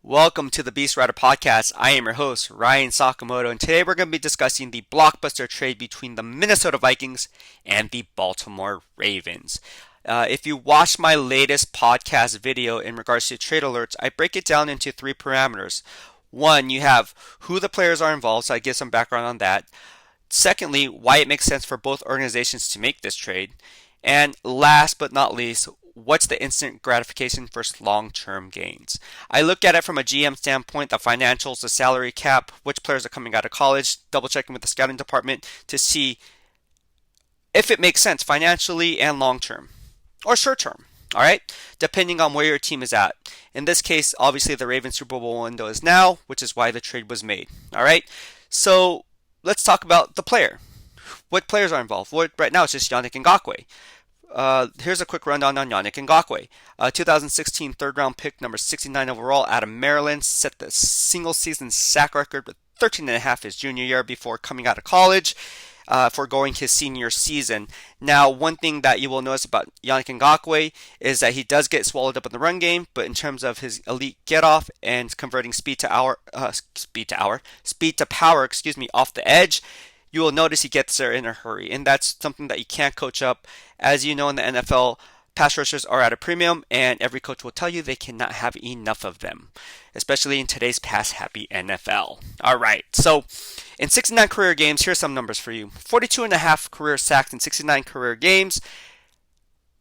Welcome to the BEASTwriter podcast. I am your host, Ryan Sakamoto, and today we're going to be discussing the blockbuster trade between the Minnesota Vikings and the Baltimore Ravens. If you watched my latest podcast video in regards to trade alerts, I break it down into three parameters. One, you have who the players are involved, so I give some background on that. Secondly, why it makes sense for both organizations to make this trade. And last but not least, what's the instant gratification versus long-term gains? I look at it from a GM standpoint, the financials, the salary cap, which players are coming out of college, double checking with the scouting department to see if it makes sense financially and long-term or short-term. All right, depending on where your team is at. In this case, obviously the Ravens Super Bowl window is now, which is why the trade was made. All right, so let's talk about the player. What players are involved? Right now it's just Yannick Ngakoue. Here's a quick rundown on Yannick Ngakoue. 2016 third round pick, number 69 overall out of Maryland, set the single season sack record with 13.5 his junior year before coming out of college, foregoing his senior season. Now, one thing that you will notice about Yannick Ngakoue is that he does get swallowed up in the run game, but in terms of his elite get off and converting speed to power, off the edge, you will notice he gets there in a hurry, and that's something that you can't coach up. As you know, in the NFL, pass rushers are at a premium, and every coach will tell you they cannot have enough of them, especially in today's pass-happy NFL. All right, so in 69 career games, here's some numbers for you. 42.5 career sacks in 69 career games.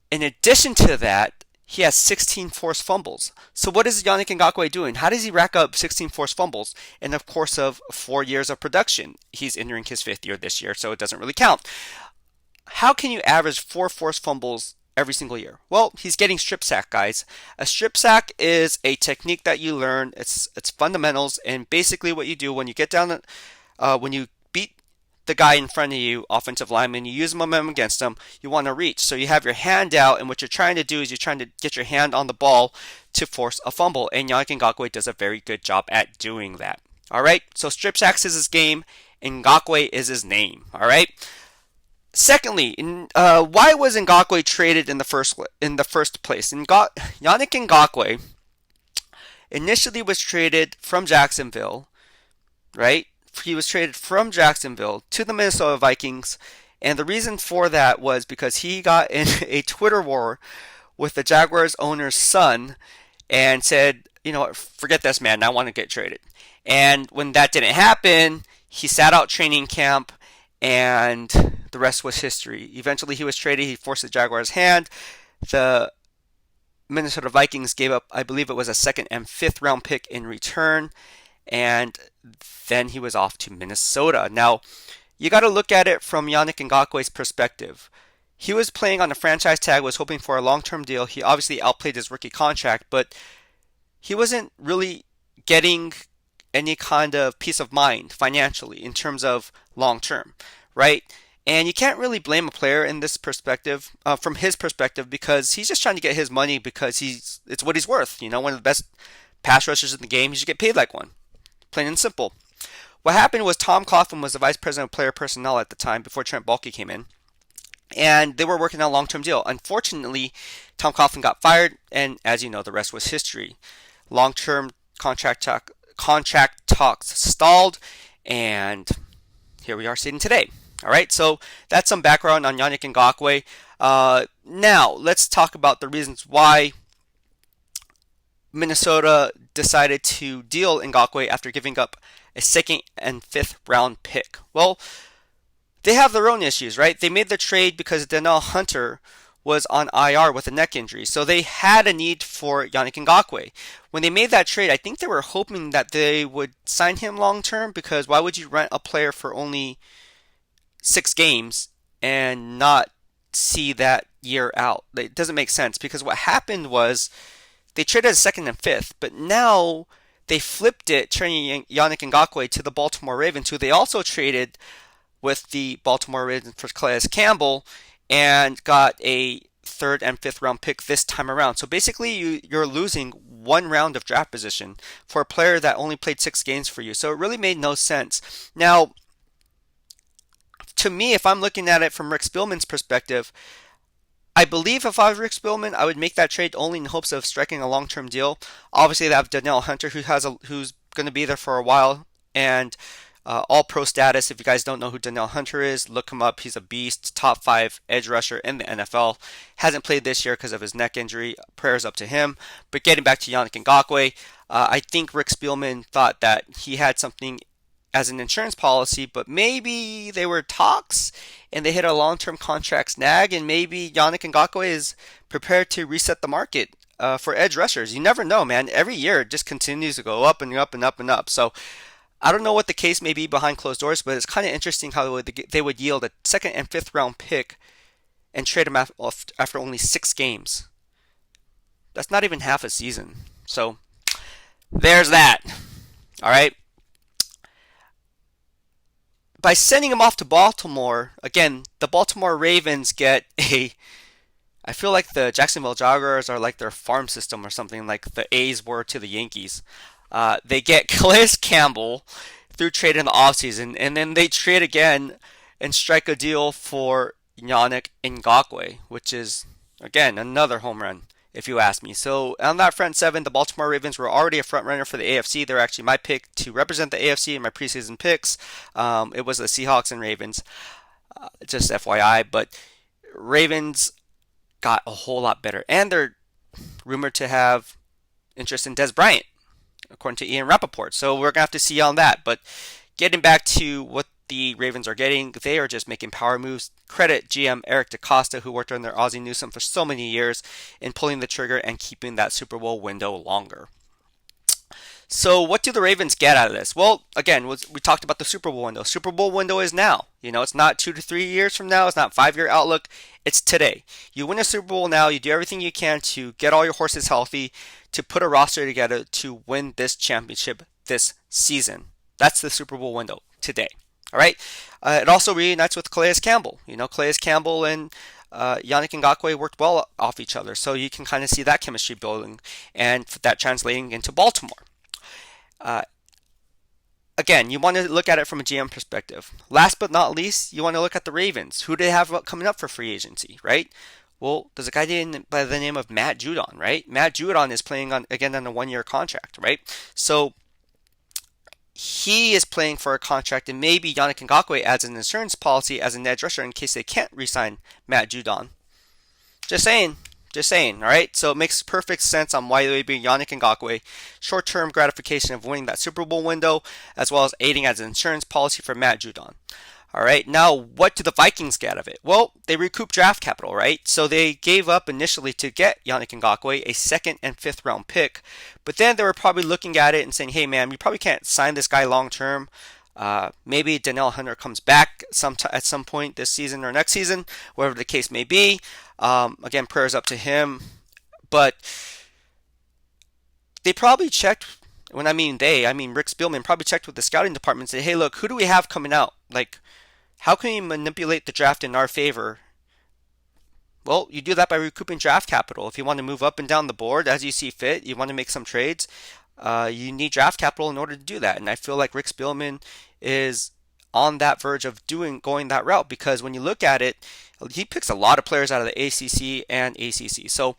In addition to that, he has 16 forced fumbles. So what is Yannick Ngakoue doing? How does he rack up 16 forced fumbles in the course of 4 years of production? He's entering his 5th year this year, so it doesn't really count. How can you average 4 forced fumbles every single year? Well, he's getting strip sack, guys. A strip sack is a technique that you learn. It's fundamentals, and basically what you do when you get down, when you beat the guy in front of you, offensive lineman, you use momentum against him, you want to reach. So you have your hand out, and what you're trying to do is you're trying to get your hand on the ball to force a fumble, and Yannick Ngakoue does a very good job at doing that. All right, so strip sacks is his game, and Ngakoue is his name. All right. Secondly, why was Ngakoue traded in the first place? Yannick Ngakoue initially was traded from Jacksonville, right? He was traded from Jacksonville to the Minnesota Vikings, and the reason for that was because he got in a Twitter war with the Jaguars owner's son and said, you know what, forget this man, I want to get traded. And when that didn't happen, he sat out training camp, and the rest was history. Eventually he was traded, he forced the Jaguars' hand. The Minnesota Vikings gave up, I believe it was a 2nd and 5th round pick in return, and then he was off to Minnesota. Now, you got to look at it from Yannick Ngakoue's perspective. He was playing on a franchise tag, was hoping for a long-term deal. He obviously outplayed his rookie contract, but he wasn't really getting any kind of peace of mind financially in terms of long-term, right? And you can't really blame a player in this perspective, from his perspective, because he's just trying to get his money because it's what he's worth. You know, one of the best pass rushers in the game, he should get paid like one. Plain and simple. What happened was Tom Coughlin was the vice president of player personnel at the time before Trent Baalke came in, and they were working on a long-term deal. Unfortunately, Tom Coughlin got fired, and as you know, the rest was history. Long-term contract talks stalled, and here we are sitting today. All right, so that's some background on Yannick Ngakoue. Now, let's talk about the reasons why Minnesota decided to deal Ngakoue after giving up a 2nd and 5th round pick. Well, they have their own issues, right? They made the trade because Danielle Hunter was on IR with a neck injury, so they had a need for Yannick Ngakoue. When they made that trade, I think they were hoping that they would sign him long term, because why would you rent a player for only 6 games and not see that year out? It doesn't make sense, because what happened was they traded a 2nd and 5th, but now they flipped it, trading Yannick Ngakoue to the Baltimore Ravens, who they also traded with the Baltimore Ravens for Calais Campbell, and got a 3rd and 5th round pick this time around. So basically, you're losing 1 round of draft position for a player that only played 6 games for you. So it really made no sense. Now, to me, if I'm looking at it from Rick Spielman's perspective, I believe if I was Rick Spielman, I would make that trade only in hopes of striking a long-term deal. Obviously, they have Danielle Hunter, who's going to be there for a while, and all pro status. If you guys don't know who Danielle Hunter is, look him up. He's a beast, top 5 edge rusher in the NFL. Hasn't played this year because of his neck injury. Prayers up to him. But getting back to Yannick Ngakoue, I think Rick Spielman thought that he had something as an insurance policy, but maybe they were talks and they hit a long-term contract snag, and maybe Yannick Ngakoue is prepared to reset the market for edge rushers. You never know, man. Every year it just continues to go up and up and up and up. So I don't know what the case may be behind closed doors, but it's kind of interesting how they would yield a second and fifth round pick and trade him after only 6 games. That's not even half a season. So there's that. All right. By sending him off to Baltimore, again, the Baltimore Ravens get I feel like the Jacksonville Jaguars are like their farm system or something like the A's were to the Yankees. They get Calais Campbell through trade in the offseason, and then they trade again and strike a deal for Yannick Ngakoue, which is, again, another home run, if you ask me. So on that front seven, the Baltimore Ravens were already a front runner for the AFC. They're actually my pick to represent the AFC in my preseason picks. It was the Seahawks and Ravens, just FYI. But Ravens got a whole lot better, and they're rumored to have interest in Des Bryant, according to Ian Rappaport. So we're going to have to see on that. But getting back to what the Ravens are getting, they are just making power moves. Credit GM Eric DaCosta, who worked under Ozzie Newsome for so many years, in pulling the trigger and keeping that Super Bowl window longer. So what do the Ravens get out of this? Well, again, we talked about the Super Bowl window. Super Bowl window is now. It's not 2 to 3 years from now. It's not 5-year outlook. It's today. You win a Super Bowl now. You do everything you can to get all your horses healthy, to put a roster together to win this championship this season. That's the Super Bowl window today. All right. It also reunites with Calais Campbell. Calais Campbell and Yannick Ngakoue worked well off each other, so you can kind of see that chemistry building and that translating into Baltimore. Again, you want to look at it from a GM perspective. Last but not least, you want to look at the Ravens. Who do they have coming up for free agency, right? Well, there's a guy by the name of Matt Judon, right? Matt Judon is playing on a 1-year contract, right? So he is playing for a contract, and maybe Yannick Ngakoue adds an insurance policy as an edge rusher in case they can't re-sign Matt Judon. Just saying, all right? So it makes perfect sense on why they would be Yannick Ngakoue. Short-term gratification of winning that Super Bowl window, as well as aiding as an insurance policy for Matt Judon. All right, now what do the Vikings get out of it? Well, they recoup draft capital, right? So they gave up initially to get Yannick Ngakoue a 2nd and 5th round pick, but then they were probably looking at it and saying, hey man, you probably can't sign this guy long term. Maybe Danielle Hunter comes back at some point this season or next season, whatever the case may be. Again, prayers up to him. But they probably checked, when I mean Rick Spielman probably checked with the scouting department and said, hey look, who do we have coming out? Like, how can we manipulate the draft in our favor? Well, you do that by recouping draft capital. If you want to move up and down the board as you see fit, you want to make some trades, you need draft capital in order to do that. And I feel like Rick Spielman is on that verge of going that route, because when you look at it, he picks a lot of players out of the ACC and ACC. So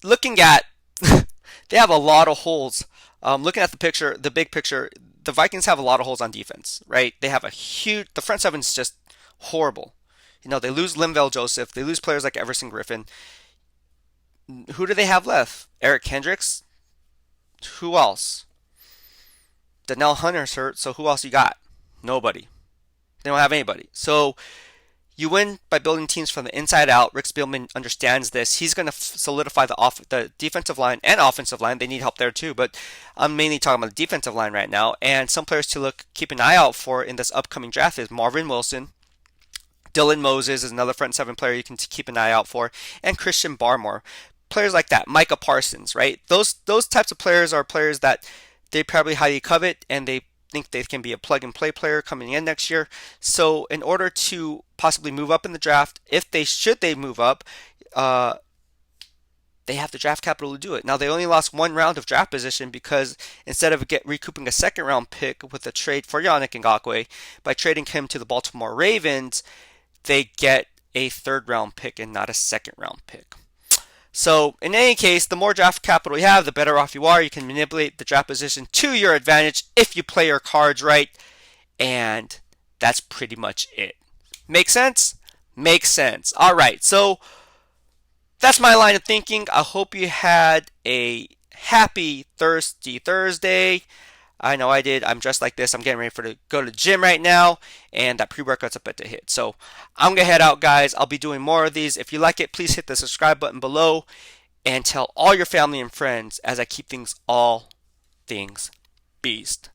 looking at, they have a lot of holes. Looking at the big picture, the Vikings have a lot of holes on defense, right? They have the front seven is just horrible. They lose Linval Joseph. They lose players like Everson Griffin. Who do they have left? Eric Kendricks? Who else? Danielle Hunter's hurt, so who else you got? Nobody. They don't have anybody. So you win by building teams from the inside out. Rick Spielman understands this. He's going to solidify the defensive line and offensive line. They need help there too, but I'm mainly talking about the defensive line right now. And some players to keep an eye out for in this upcoming draft is Marvin Wilson. Dylan Moses is another front seven player you can keep an eye out for, and Christian Barmore. Players like that, Micah Parsons, right? Those types of players are players that they probably highly covet, and they think they can be a plug-and-play player coming in next year. So in order to possibly move up in the draft, should they move up, they have the draft capital to do it. Now, they only lost 1 round of draft position because instead of recouping a 2nd-round pick with a trade for Yannick Ngakoue, by trading him to the Baltimore Ravens, they get a third round pick and not a second round pick. So in any case, the more draft capital you have, the better off you are. You can manipulate the draft position to your advantage if you play your cards right. And that's pretty much it. Make sense? Makes sense. All right, so that's my line of thinking. I hope you had a happy Thirsty Thursday. I know I did. I'm dressed like this. I'm getting ready to go to the gym right now, and that pre-workout's about to hit. So I'm going to head out, guys. I'll be doing more of these. If you like it, please hit the subscribe button below and tell all your family and friends as I keep things all things Beast.